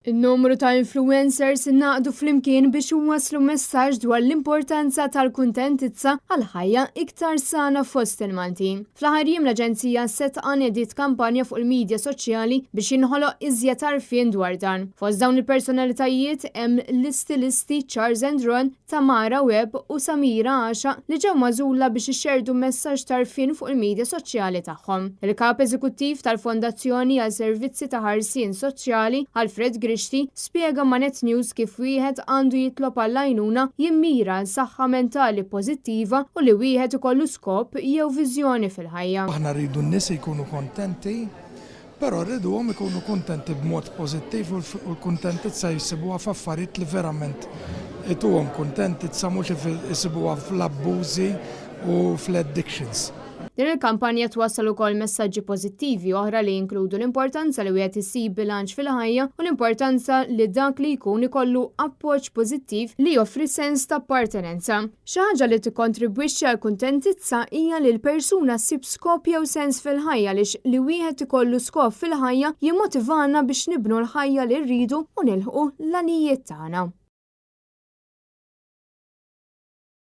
Il-numru ta' influencers innaqdu flimkien biex waslu messaġġ dwar l-importanza tal-kuntentizza għal ħajja iktar sana fost il-Maltin. Fl-aħħar jiem l-Aġenzija setqan ediet kampanja fuq il-medja soċjali biex jinħoloq iżjed għarfien dwar dan. Fost dawn il-personalitajiet hemm l-istilisti Charles and Ron, Tamara Webb u Samira Għaxa li ġew magħżula biex ixxerdu messaġġ tarfien fuq il-medja soċjali tagħhom. Il-kap eżekuttiv tal-Fondazzjoni għal Servizzi ta' Ħarsien Soċjali Alfred spjega ma' Net News kif wieħed għandu jitlob għall-għajnuna jimmira l-saħħa mentali pożittiva u li wieħed ikollu skop jew viżjoni fil-ħajja. Aħna rridu n-nies ikunu kontenti, però rriduhom ikunu kontenti b'mod pożittiv u l-kuntentizza jsibuha f'affarijiet li verament ituhom kuntentizza mhux isibuha fl-abbużi u fl-addictions. Din il-kampanja twassal ukoll messaġġi pożittivi oħra li jinkludu l-importanza li wieħed isib bilanċ fil-ħajja u l-importanza li dak li jkun ikollu appoġġ pożittiv li joffri sens ta' appartenenza. Xi ħaġa li tikkontribwixxi għal kuntentizza hija li l-persuna ssib skop jew sens fil-ħajja għaliex li wieħed ikollu skop fil-ħajja jimmotivana biex nibnu l-ħajja li rridu u nilħqu l-għanijiet tagħna.